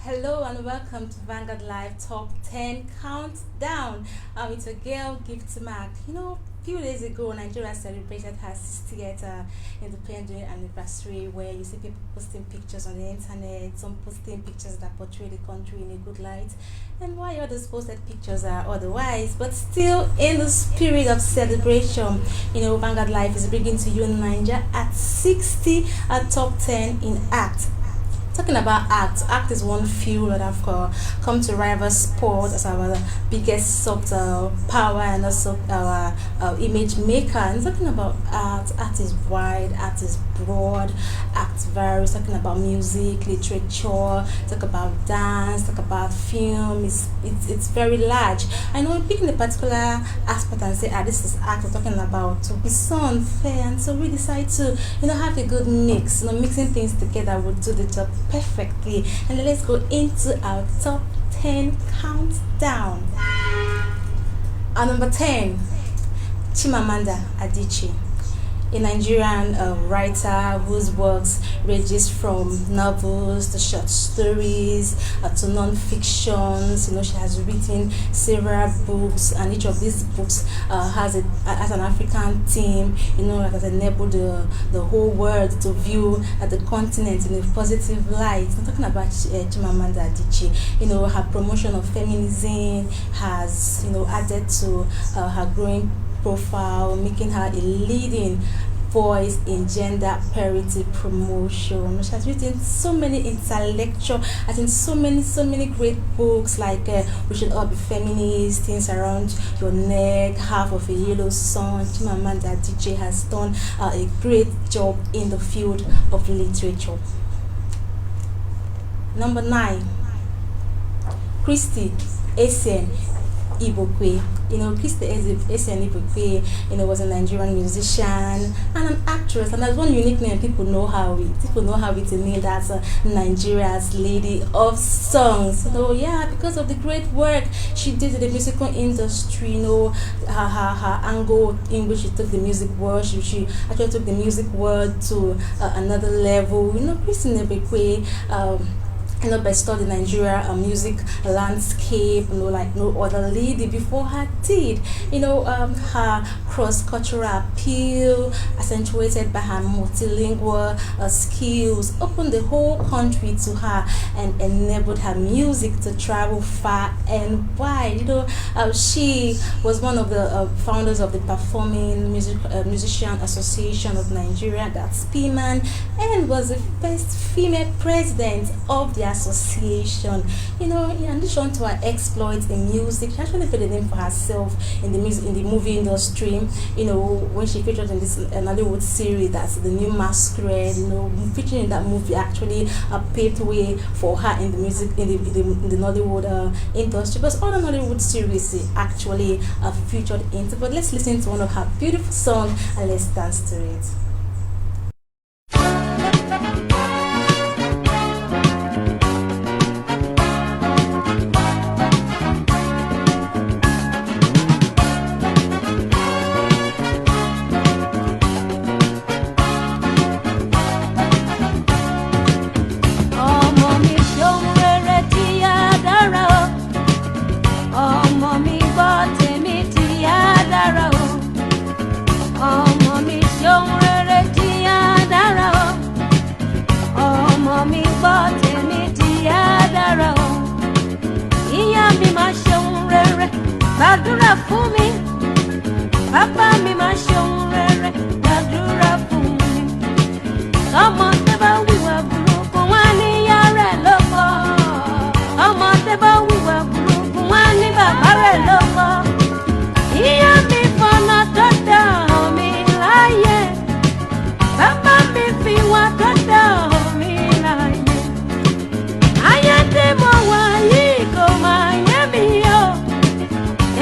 Hello and welcome to Vanguard Live Top 10 Countdown. It's a girl, Gift Mark. A few days ago, Nigeria celebrated her 60th independent anniversary, where you see people posting pictures on the internet, some posting pictures that portray the country in a good light, and why others posted pictures are otherwise. But still, in the spirit of celebration, Vanguard Live is bringing to you Nigeria at 60 at top 10 in act. Talking about act is one field that have come to rival sport as our biggest soft power and also our image maker. And talking about art is wide, art is broad, art varies. Talking about music, literature, talk about dance, talk about film. It's very large. I know picking a particular aspect and say, this is art we're talking about to be so unfair, and so we decide to have a good mix. Mixing things together would do the job perfectly. And let's go into our top 10 countdown. Our number 10, Chimamanda Adichie, a Nigerian writer whose works ranges from novels to short stories to non-fictions. She has written several books, and each of these books has an African theme. That has enabled the whole world to view the continent in a positive light. I'm talking about Chimamanda Adichie. Her promotion of feminism has added to her growing profile, making her a leading voice in gender parity promotion. She has written so many intellectual, I think so many great books like We Should All Be Feminists, Things Around Your Neck, Half of a Yellow Sun. Chimamanda Adichie has done a great job in the field of literature. Number 9, Christy Essien Ibokwe. Christy Essien Ibokwe, was a Nigerian musician and an actress, and there's one unique name people know her with the name that's Nigeria's Lady of Songs. Because of the great work she did in the musical industry, her angle in which she took the music world, she actually took the music world to another level. Christy Ibokwe bestowed the Nigeria music landscape, like no other lady before her did. Her cross-cultural appeal, accentuated by her multilingual skills, opened the whole country to her and enabled her music to travel far and wide. She was one of the founders of the Performing Musician Association of Nigeria, that's PMAN, and was the first female president of the association. In addition to her exploits in music, she actually made a name for herself in the movie industry. When she featured in this Nollywood series, that's The New Masquerade. Featuring in that movie actually paved way for her in the music in the Nollywood industry. But other Nollywood series she actually featured into. But let's listen to one of her beautiful songs and let's dance to it. Gbàdúrà fún mi, bàbá mi máa ṣeun rere. Gbàdúrà fún mi, ọmọ tẹ́ bá wíwà burúkú wá níyá rẹ̀ lóko. Ọmọ tẹ́ bá wíwà burúkú wá ní bàbá rẹ̀ lóko. Ìyá mi fọ̀nà tó dá mi láyé, bàbá mi fi wá tó dá mi láyé. Ayé tí mo wà yìí kò máa yé mi o.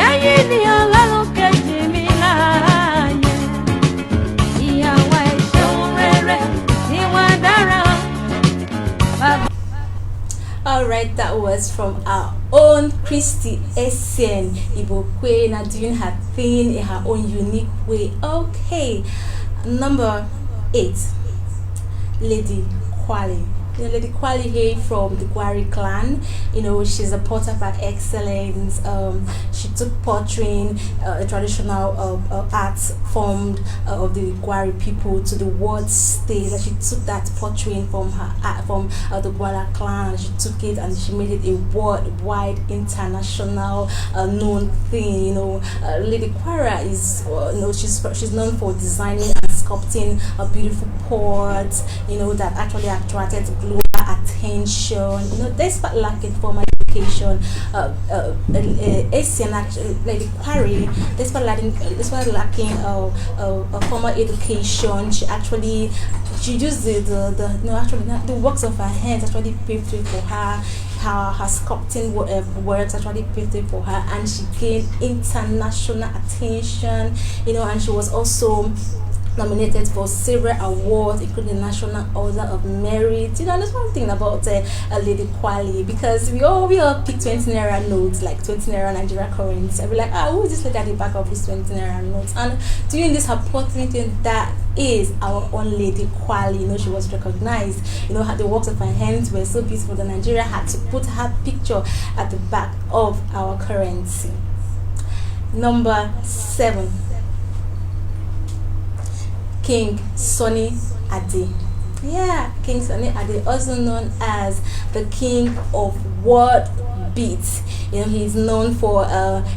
Ẹ̀yin ni Ọlọ́run kejì mi láàyè. Ìyàwó ẹ̀ṣẹ̀ rere ni wọ́n dára. Alright, that was from our own Christy Essien Ibokwe, now doing her thing in her own unique way. Okay, number 8, Lady Kwali. Lady Kwali Hay from the Gwari clan. She's a porter par excellence. She took pottering, a traditional art formed of the Gwari people, to the world stage. And she took that pottering from the Gwara clan, and she took it and she made it a worldwide, international, known thing. Lady Kwara is, she's known for designing and sculpting a beautiful pot, that actually attracted global attention. Despite lacking formal education, Asian actually, Lady Kwari, despite lacking a formal education, she used the works of her hands actually paved way for her. Her sculpting works actually paved way for her, and she gained international attention. And she was also nominated for several awards, including the National Order of Merit. There's one thing about Lady Kwali, because we all pick 20 naira notes, like 20 naira Nigeria currency. I'll be like, who is this lady at the back of this 20 naira notes? And doing this her portrait, that is our own Lady Kwali. She was recognized. The works of her hands were so beautiful that Nigeria had to put her picture at the back of our currency. Number 7. King Sunny Ade. Yeah, King Sunny Ade, also known as the King of World Beats. He's known for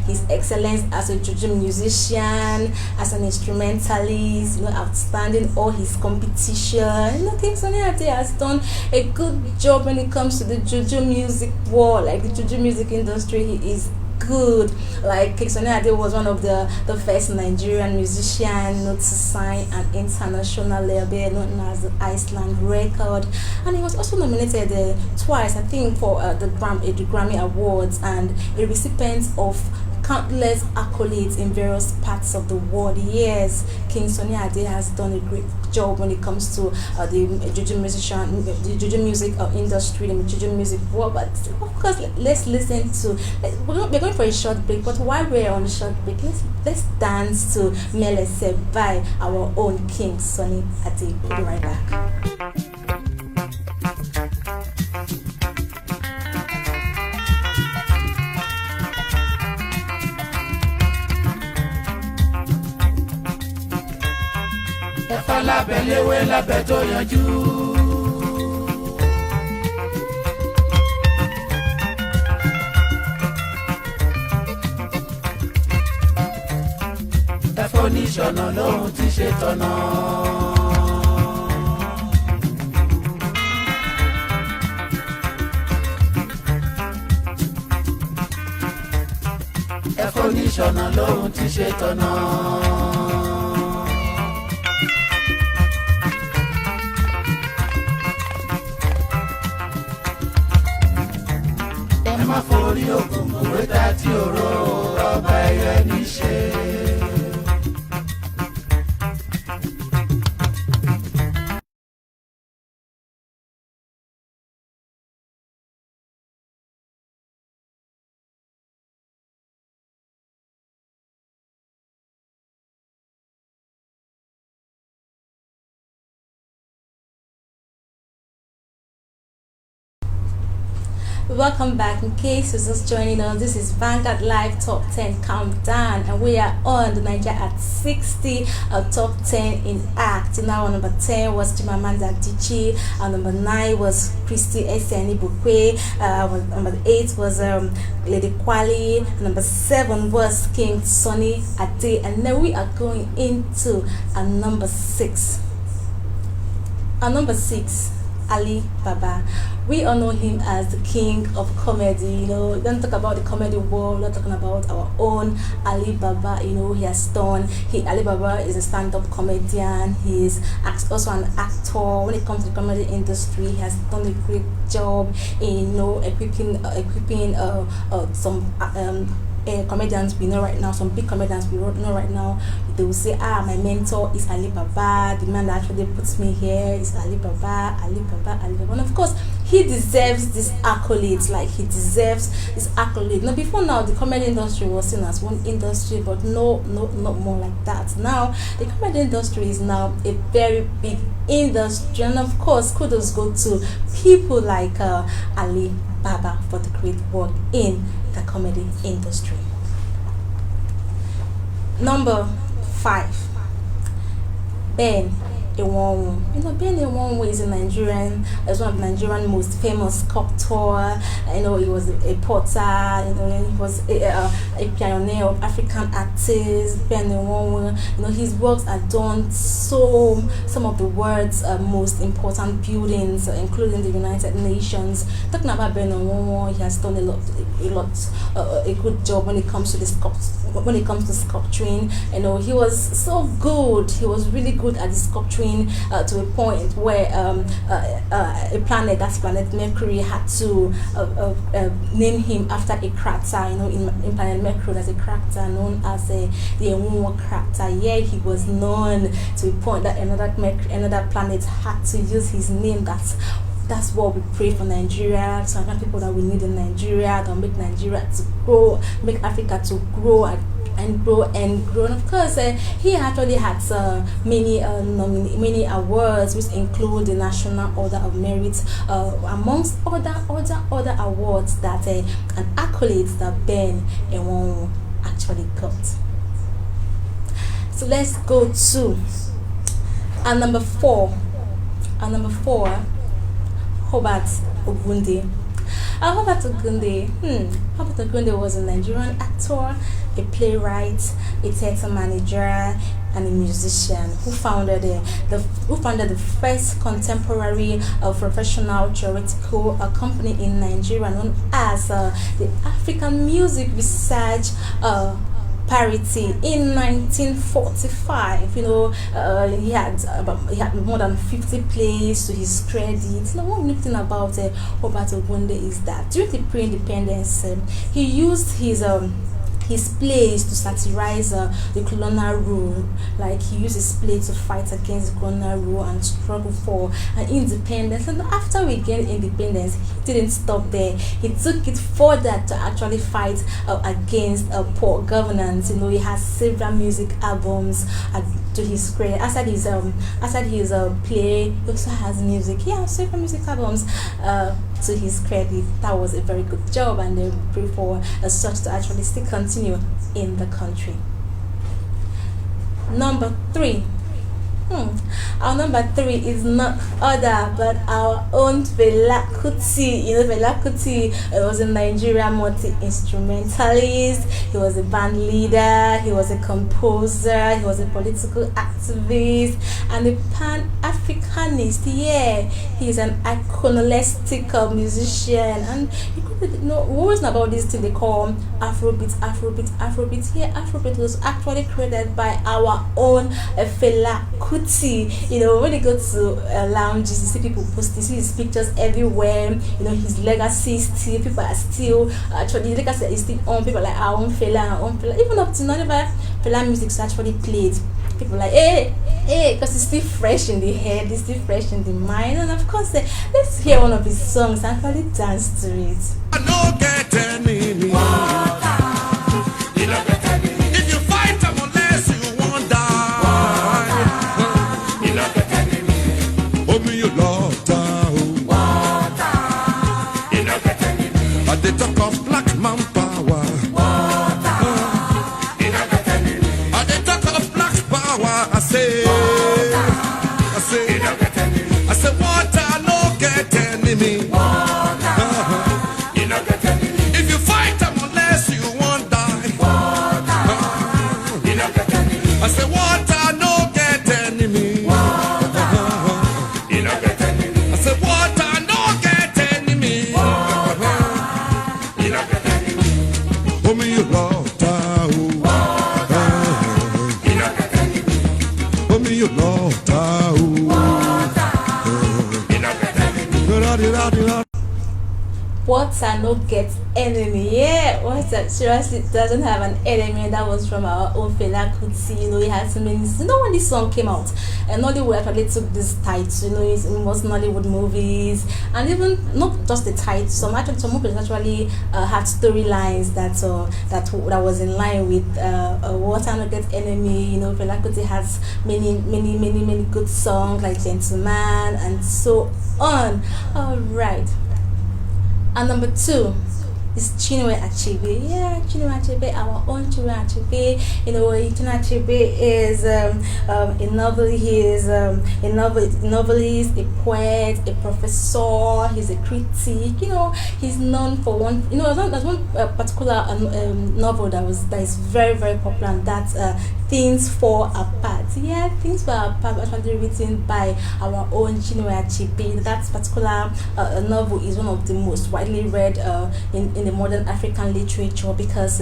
his excellence as a juju musician, as an instrumentalist, outstanding all his competition. King Sunny Ade has done a good job when it comes to the juju music world, like the juju music industry. He is good. Like King Sunny Ade was one of the first Nigerian musician to sign an international label known as the Iceland Record, and he was also nominated twice, I think, for the Grammy Awards, and a recipient of countless accolades in various parts of the world. Yes, King Sunny Ade has done a great job when it comes to the juju music industry, the juju music world. But of course, let's listen to. We're going for a short break, but while we're on a short break, let's dance to Melese by our own King Sunny Ade. We'll be right back. Lábẹ́ léwé lábẹ́ tó yanjú. Ẹ̀fọ́ oníṣọ̀nà lóhun ti ṣe tọ̀nà. Ẹ̀fọ́ oníṣọ̀nà lóhun ti ṣe tọ̀nà. Forí ògùn òwe tá tí òró ọba ẹyẹ níṣe. Welcome back. In case you're just joining us, this is Vanguard Live Top 10 Countdown, and we are on the Nigeria at 60 Top 10 in Act. Now, number 10 was Chimamanda Adichie, number 9 was Christy Esseni Bukwe, number 8 was Lady Kwali, number 7 was King Sunny Ade, and then we are going into number 6. Number 6, Ali Baba. We all know him as the king of comedy. Don't talk about the comedy world, we're not talking about our own Ali Baba. He has done, Ali Baba is a stand-up comedian. He's also an actor. When it comes to the comedy industry, he has done a great job in equipping some comedians we know right now, some big comedians we know right now. They will say, my mentor is Ali Baba, the man that actually puts me here is Ali Baba, Ali Baba, Ali Baba. And of course, he deserves this accolades. Like he deserves this accolade. Now before now, the comedy industry was seen as one industry, but no, not more like that. Now the comedy industry is now a very big industry, and of course, kudos go to people like Ali Baba for the great work in the comedy industry. Number 5, Ben Ewonwu. You know, Ben Ewonwu is a Nigerian, is one of Nigerian most famous sculptor. You know, he was a potter. You know, he was a pioneer of African artists. Ben Ewonwu. You know, his works adorned some of the world's most important buildings, including the United Nations. Talking about Ben Ewonwu, he has done a good job when it comes to the sculpturing. You know, he was so good. He was really good at the sculpturing to a point where a planet, that's planet Mercury, had to name him after a crater. You know, in planet Mercury, there's a crater known as the Ewonwu crater. Yeah, he was known to a point that another planet had to use his name. That's what we pray for Nigeria. So people that we need in Nigeria, to make Nigeria to grow, make Africa to grow and grow and grow. And of course, he actually had many awards, which include the National Order of Merit, amongst other awards that and accolades that Ben Ewonwu actually got. So let's go to number 4. Number 4, Hubert Ogunde. Hubert Ogunde was a Nigerian actor, a playwright, a theatre manager, and a musician who founded the first contemporary professional theoretical company in Nigeria, known as the African Music Research Parity in 1945. You know, he had more than 50 plays to his credit. You know, one unique thing about Hubert Ogunde is that during the pre-independence, he used his plays to satirize the colonial rule. Like he used his play to fight against the colonial rule and struggle for independence. And after we gained independence, he didn't stop there. He took it further to actually fight against poor governance. You know, he has several music albums to his credit. Aside his play, he also has music. He has several music albums to his credit. That was a very good job, and they pray for such to actually still continue in the country. Number 3. Our number 3 is not other but our own Fela Kuti. You know, Fela Kuti was a Nigerian multi-instrumentalist. He was a band leader. He was a composer. He was a political activist and a pan-Africanist. Yeah, he's an iconoclastic musician. And you could know, we always know about this thing they call Afrobeat. Yeah, Afrobeat was actually created by our own Fela Kuti. You know, when you go to lounges, you see people post, you see his pictures everywhere. You know, his legacy still, people are still actually, legacy is still on. People like our own Fela, even up to now, Fela music is actually played. People like, hey, because it's still fresh in the head, it's still fresh in the mind. And of course, let's hear one of his songs and actually dance to it. I know get any water. If you fight them unless you won't die. You know get any. Oh me you love down. Water. You know get any. But they talk of black man power. Water. You know get any. But they talk of black power. I say. You know get any. I say water no get enemy. Water no get enemy. Yeah, water seriously doesn't have an enemy. That was from our own Fela Kuti. He had so many. When this song came out, and Nollywood actually took this title. It's most Nollywood movies, and even not just the title. Some movies actually had storylines that was in line with Water no get enemy. Fela Kuti has many good songs like Gentleman and so on. All right. And number 2 is Chinua Achebe. Yeah, Chinua Achebe, our own Chinua Achebe. Chinua Achebe is a novel. He is a novelist, a poet, a professor. He's a critic. He's known for one. There's one particular novel that is very very popular, and that's Things Fall Apart. Yeah, Things Fall Apart was actually written by our own Chinua Achebe. That particular novel is one of the most widely read in the modern African literature because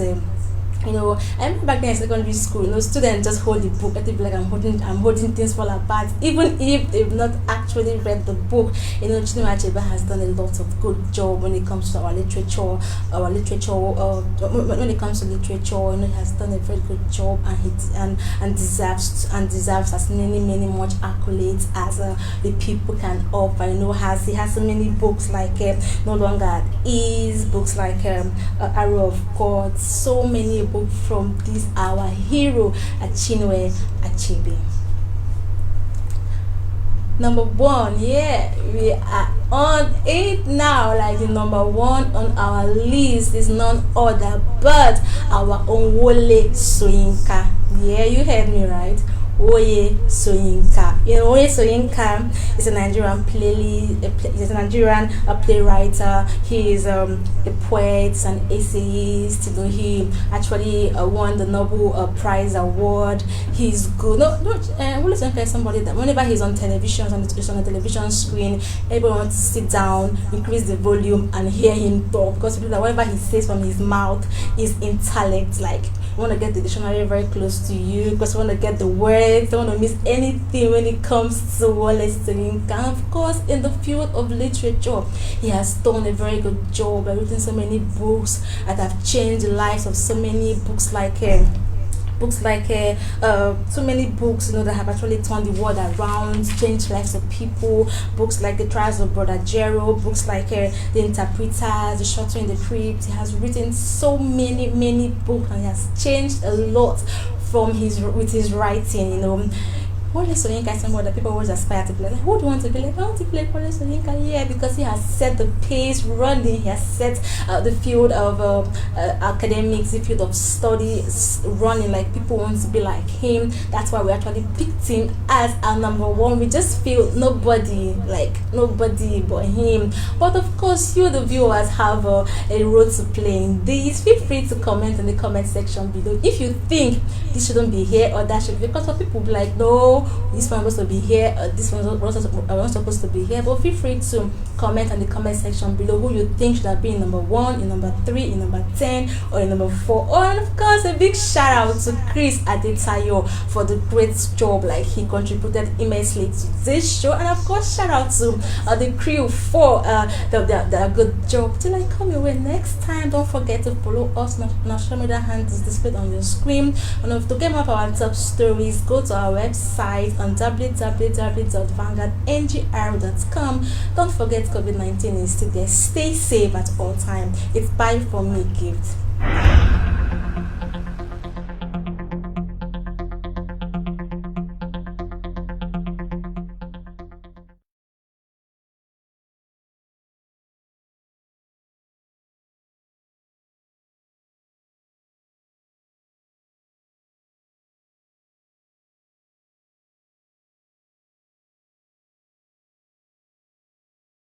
I remember back then in secondary school, students just hold the book. Let it be like I'm holding Things Fall Apart, even if they've not actually read the book. Chinua Achebe has done a lot of good job when it comes to our literature. When it comes to literature, he has done a very good job, and deserves as many much accolades as the people can offer. He has so many books like No Longer at Ease, books like Arrow of God, so many books from this our hero Chinua Achebe. Number 1, yeah, we are on it now. Like the number 1 on our list is none other but our own Wole Soyinka. Yeah, you heard me right. Wole Soyinka. Wole Soyinka is a Nigerian playwright. He is a poet and essayist. He actually won the Nobel Prize award. He's good. Wole Soyinka is somebody that whenever he's on television, it's on a television screen, everyone wants to sit down, increase the volume, and hear him talk, because people that whatever he says from his mouth is intellect. Like, you want to get the dictionary very close to you because you want to get the words, don't want to miss anything when it comes to Wole Soyinka. And of course, in the field of literature, he has done a very good job by written so many books that have changed the lives of so many books like so many books that have actually turned the world around, changed lives of people. Books like The Trials of Brother Jero, books like The Interpreters, The Shelter in the Crypt. He has written so many books, and he has changed a lot with his writing. Wole Soyinka is someone that people always aspire to be like. Who do you want to be like? I want to be like Wole Soyinka. Yeah, because he has set the pace running. He has set the field of academics, the field of studies running. Like, people want to be like him. That's why we actually picked him as our number 1. We just feel nobody but him. But of course, you the viewers have a role to play in this. Feel free to comment in the comment section below if you think this shouldn't be here or that should be, because some people be like, no, this one was supposed to be here, this one was supposed to be here. But feel free to comment in the comment section below who you think should have been in number 1, in number 3, in number 10, or in number 4. And of course, a big shout out to Chris Adetayo for the great job. Like, he contributed immensely to this show. And of course, shout out to the crew for the good job. Till I come your way next time, don't forget to follow us on our social media handles displayed on your screen. And to get more of our top stories, go to our website on www.vanguardngr.com. Don't forget, COVID-19 is still there. Stay safe at all time. It's bye from me, Gift.